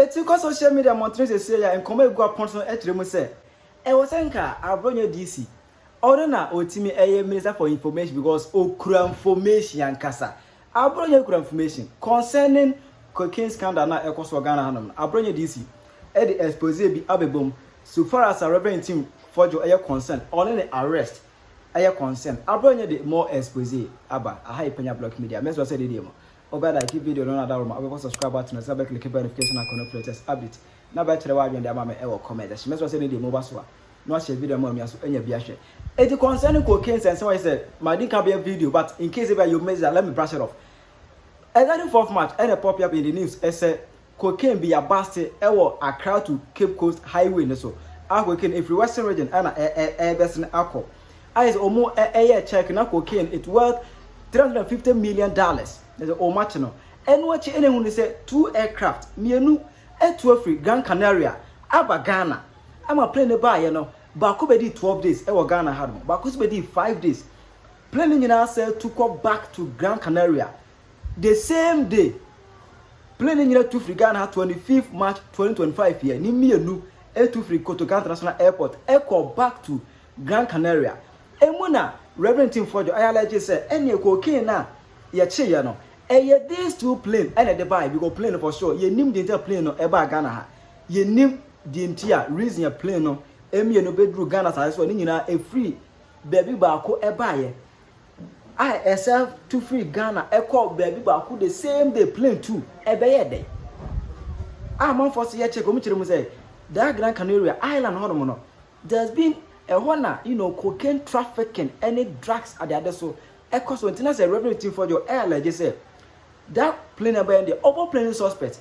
It's because social media monitors say and come go upon some etremu say. E was enka Abronye DC. Order otimi minister for information because okura information kasa. Abronye okura information concerning cocaine scandal na ekoso Ghana hanom. Abronye DC e the exposé bi abebom so far as a reverend team Fordjour aye concern on the arrest aye concern. Abronye the more exposé aba a high Penyah block media. Meso say dey mo. Over that keep video no other room. I will subscribe button and subscribe click notification and connect latest update. Na ba chere wa adwen dey ama me e wo comment. Meso say dey mo ba so a. No share video mo mi aso enya bia hwe. It concerning cocaine and so I said, my didn't can be a video, but in case ever you miss that, let me brush it off. Exactly 4th March, and a pop up in the news, I said, cocaine be a bastard, a crowd to Cape Coast Highway, so I cocaine if you Western region and a best in alcohol. I is almost a year check now cocaine, it worth $350 million. There's a much no. And what you anyone say 2 aircraft, me new, a 12 Gran Canaria, Abba Ghana. I'm a plane by, you know. Baku bedi 12 days, ewa Ghana had mo. Baku bedi 5 days. Plane in said to go back to Gran Canaria. The same day, plane in to free Ghana 25th March 2025 here. Ni me nu to free Koto International Airport. Echo back to Gran Canaria. Emuna Reverend Team Fordjour ayalaje say any cocaine na ye che ye no. These 2 plane and the buy we go plane for sure. Ye nim the entire plane no eba Ghana ha. Ye nim the entire reason your plane no Emi no bedru Ghana sa so ni nyina e free baby baako e baaye I self to free Ghana e call baby baako the same day plane too e be ye dey man for say check o mi kire mu say that Gran Canaria island hono no there's been a honor cocaine trafficking any drugs at the other so e cause when say Reverend Team Fordjour like say that plane e be the other plane suspect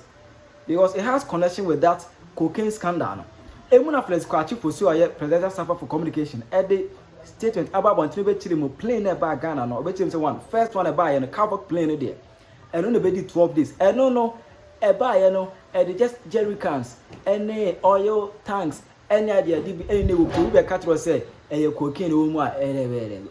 because it has connection with that cocaine scandal. Emuna Flex Kwachi for so aye presidential staff for communication at the statement about Bontini be chile mo plane e ba Ghana no be chile say one first one e ba ye no cover plane there and no be 12 days and no e ba ye no e just jerry cans any oil tanks any idea di any wo be catch say e cocaine wo mu a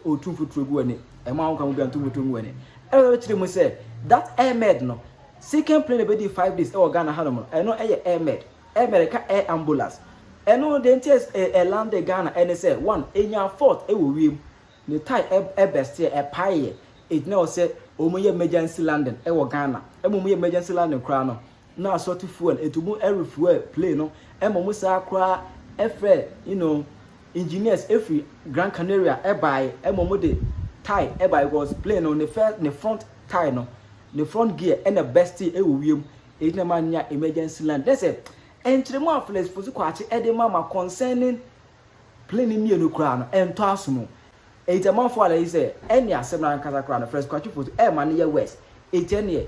o tu futuro gu ani e ma won kan bi antu futuro gu ani e be chile mo say that AirMed no second plane be di 5 days e o Ghana hanom no e no e AirMed America air ambulance. And no, the entire land de Ghana and they say one in your fort, it will be the tie a best a pie. It now say, oh, my emergency landing, Ghana, and my emergency landing crown. Now, sort of fuel, it will move every fuel plane, no, and Momusa cry, engineers, every Gran Canaria, a buy, and Momude tie, a buy was plane on the front tie, no, the front gear, and the best it will be it no man emergency land. That's it. And to the more flesh for the quality, Eddie Mama concerning plain me no crown and Tasmo. 8 a month for say, any assembly Casa crown, first quality for the man near West. 18 years.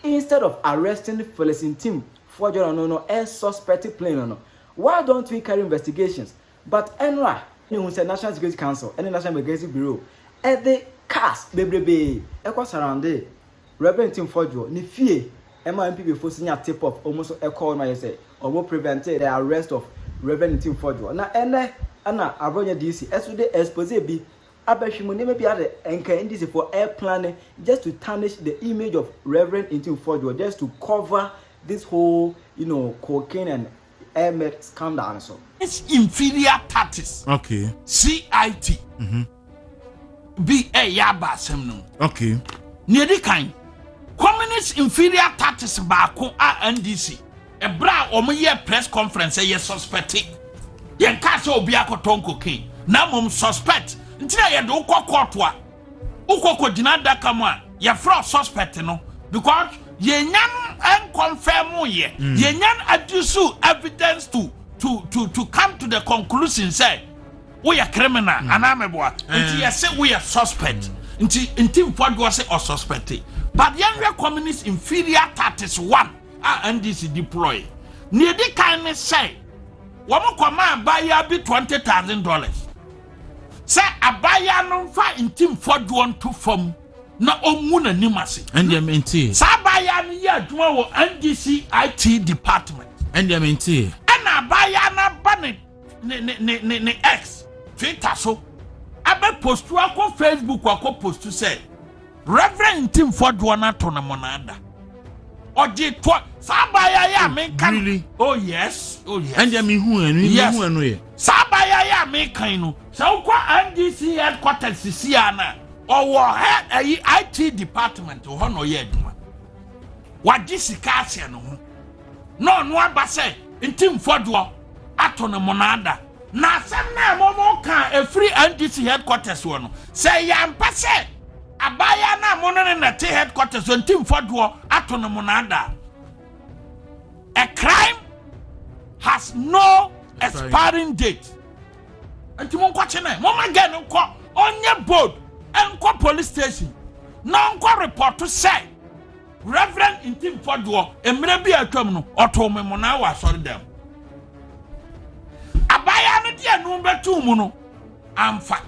Instead of arresting the Felicin team, Fordjour no suspected plane no. Why don't we carry investigations? But NRA, National Security Council, and the National Emergency Bureau, at the cast, baby, equals around there. Reverend Team Fordjour, ni fear. MMP before senior tip off almost a call my say or will prevent the arrest of Reverend Team Fordjour. Now, Anna Abronye DC, as today exposé be Abeshimo never be added and can this for air planning just to tarnish the image of Reverend Team Fordjour, just to cover this whole, cocaine and AirMed scandal. So it's inferior tactics. Okay. CIT. Be a yaba semno. Okay. Near the kind. Communist inferior tactics baako NDC e bra omoye press conference ye suspect ye case obi akoton cocaine na mom suspect ntina ye do court a ukoko gina daka mu a ye fra suspect no because ye nyan en confirm ye nyan adduce evidence to come to the conclusion say we are criminal anameboa nti ye say we are suspect nti Fordjour say or suspected. But young communist inferior tactics one NDC deploy. Near the kind say, woman command buyer be $20,000. Say a buyer no fa in team Fordjour to form na omuna nimasi. And them in tea. Sa buyer ni ya juma NDC IT department. And them in tea. And a buyer na bani ne X Twitter so. Abe post to ako Facebook wako post to say. Reverend Team Fordjour na tona monada. oje to sabaya ya me kan really? Oh yes And ya me who and Yes. who and sabaya ya me kan no so kwa NDC headquarters sia na owo head IT department ho no ye adwuma wagye sika asia no ho no aba say ntim fodo ato no monada na asem na mo kan a free NDC headquarters wo no say ya mpase abaya na mo no na te headquarters ntim fodo ato no monada. A crime has no expiring date. Anti mon kwa chene mama get nko onye board enko police station na nko report to say Reverend Intim Fordjour emre bi atwam no oto me mo na wa sorry dem abaya no dia no betu mu no amfa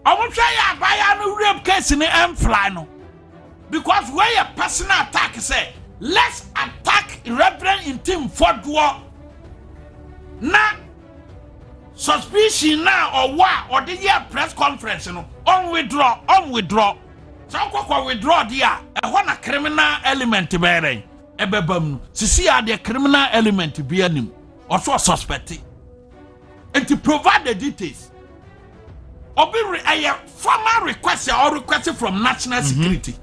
omutwa ya abaya no rape case ni emfly no because where a personal attack say let's attack Reverend Intim Fordjour na suspicion now or what or the year press conference no on withdraw so kwa withdraw dia e ho na criminal element bere e bebam no sisi ya the criminal element bi anim or so suspect and to provide the details obi a formal request or request from national security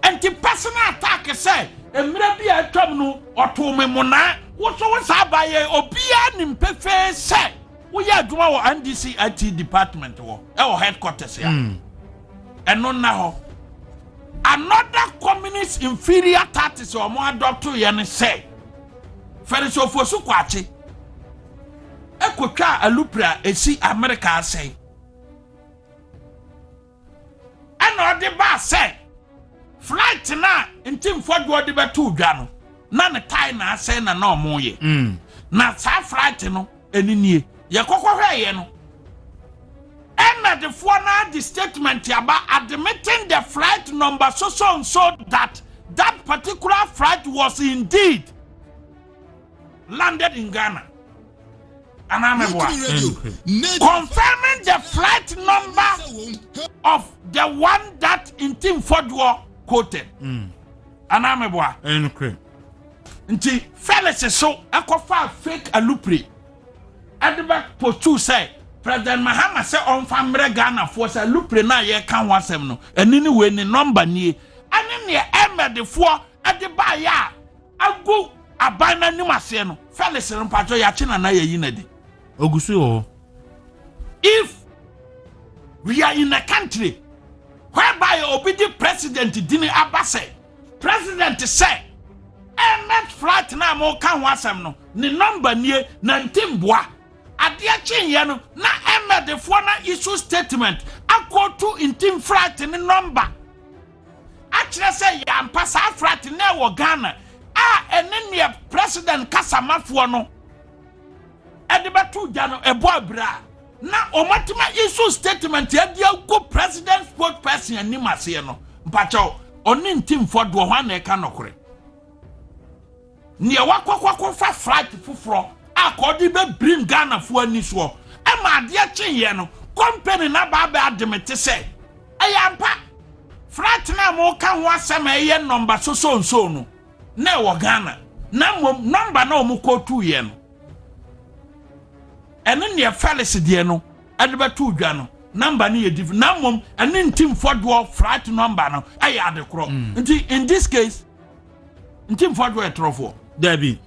and the personal attack say emre bi atwam no oto me mona wo so wo sabaye obi anim pefe say we are doing our NDC IT department our headquarters here. And no now. Another communist inferior tactics or more doctor yani say. Feriso fosu kwachi. Ekotwa alupra esi America say. And all the boss say. Flight na intim Fordjour de betu dwa no. Na ne tie na say na no mo ye. Na sa flight no eninie. Ye kokohwe ye no and the former the statement about admitting the flight number so that particular flight was indeed landed in Ghana and I'm confirming the flight number of the one that Intim Fordjour quoted and I'm nti Felix so akofa fake alupre at the back post to say President Mahama say on famre Ghana for say lupre na ye kan wasem no eni ni we ni number nie ani ne AirMed for at the ba ya agu abana ni mase no Felix mpacho ya chi na ye yinadi ogusu o if we are in a country whereby obedi president dini abase president say AirMed flight na mo kan wasem no ni number nie na ntimboa adia chenye no na AirMed for na issue statement akọ to Intim flight ni number actually say ya mpasa flight na wo Ghana ene president kasamafo no edebatu gya no ebo abra na omatima issue statement ya dia go president spokesperson animase no mpacho oni Intim Fordjour ho na eka nokore ne wakọ fa flight fufuro akodi be bring Ghana for ani so e ma de chenye no company na ba admit say ayampa flight na mo kan ho asem eye number so no na wo Ghana na mom number na mo ko tu ye no ene ne Felix de no ade ba tu dwa no number na ye div na mom ene Intim Fordjour flight number no aye adekro in this case Intim Fordjour etrofo Debbie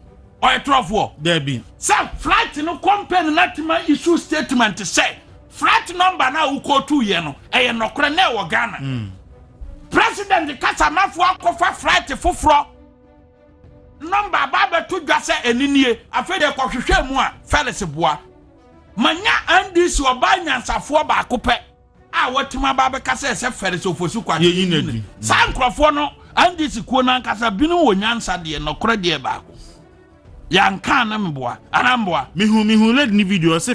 or trofo Debbie some flight no company natima issue statement say flight number na uko 2 ye no e nokre na wo Ghana president kasamafo akofa flight foforo number baba to dwa say eninie afede kohwehwe mu a Felix boa manya NDC obanya nsafo ba akopɛ a watima baba kasa se Felix ofosu kwa yinadi sankrofo no NDC kuo na nkasa binu wo nyansa de nokre de ba ako yanka na mboa anamboa mihu led ni video se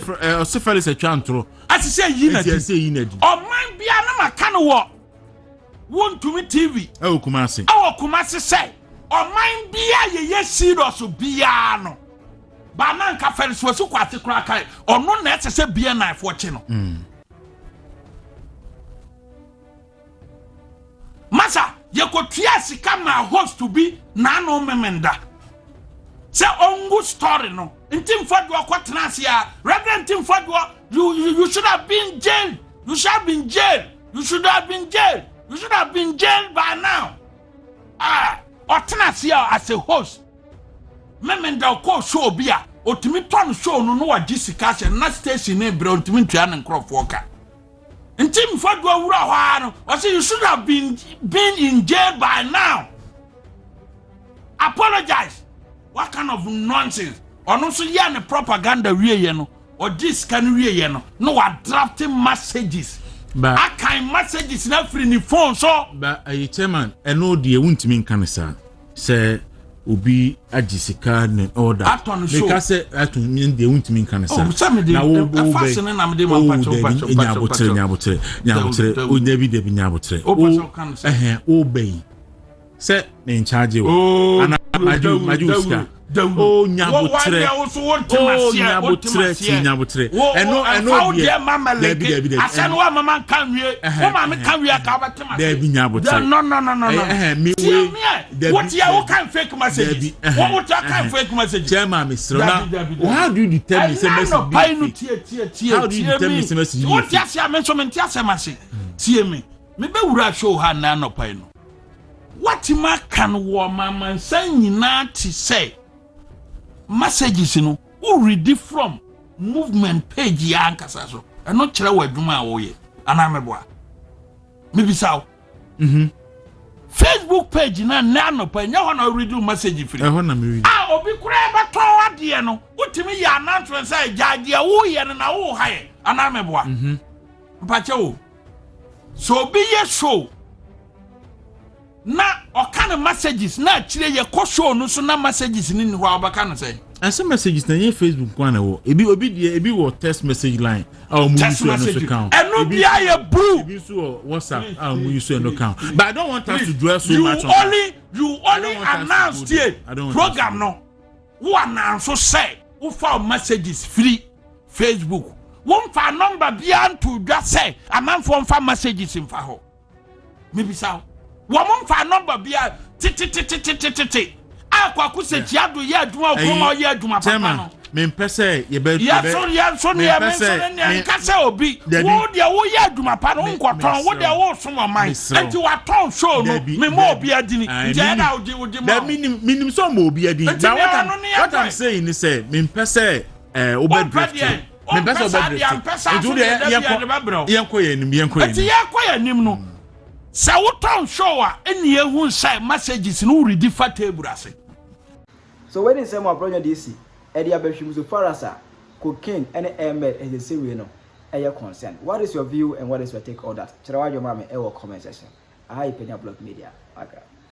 Felix atwantro asise yinadi oman bia na maka no wo wontumi TV kumase say oman bia ye serious bia no ba na nka Felix wasu kwate kura kai ono na ese bia na ifo chi no masa yekotua sika ma host to be na no memenda say ongu story no ntim fodwo kwatena ase a reverend ntim fodwo you should have been jailed. You should have been jailed. You should have been jailed. You should have been jailed by now. Otenasi as a host. Memenda ko show bia. Otimi ton show no wa Jessica na station e bre otimi tua na nkrofo ka. Ntim fodwo wura hwa no. I say you should have been in jail by now. Apologize. What kind of nonsense? Ono so ya ne propaganda wieye no. Or this can we no drafting messages. But I kind messages na free ni phone so. But chairman, I know the won't mean cancer. Say Obi Ajisika and order. Because say at mean the won't mean cancer. Oh, some of them fashion and I'm the man obey. Say in charge. Oh, Maju. Oh, nyabotre. Oh, nyabotre. I know dear mama lady. I said, "What mama can we? What mama can we? There be nyabotre. No. What you can fake message? What would you can fake message? Chairman, Mr. How do you determine the message? How do you determine the message? What you say? I mentioned message. See me. Maybe we will show her now. No pain. What you can war mama say not to say. Messages who read it from movement page ya ankasa so and not chere waduma awoye anameboa maybe sao Facebook page na no nya ho na read message free na me read obi kura ba ton ade no utimi ya announcement say jaje wo ye na wo haye anameboa mpache wo so be ye show na okana messages na chire ye ko show no so na messages ni ho abaka no say and some messages na your Facebook kwa na wo ebi wo text message line mu use no account and no be a blue ebi so WhatsApp mu use no account but I don't want us to dwell so much on you only announce here program no who announce so say who for messages free Facebook one for number beyond to just say a man for messages in faho maybe so woman for number bia ti akwa kuseti adu ye aduma okoma ye aduma papa no me mpese ye be so ne nkase obi wo de wo ye aduma papa no nkoton wo de wo so man enti waton show no me mo obi adini nje na odi ma minim so mo obi adini na what I'm saying is say me mpese obedrift me mpese obedrift enti de yenko ye nim no sa woton show a eni ehun sai messages no read fa table ase. So when is Abronye DC edi abehwim so far as cocaine and AirMed is the same way no your concern. What is your view and what is your take on that? Chirawa your mama e comment section. Penyah Blog Media.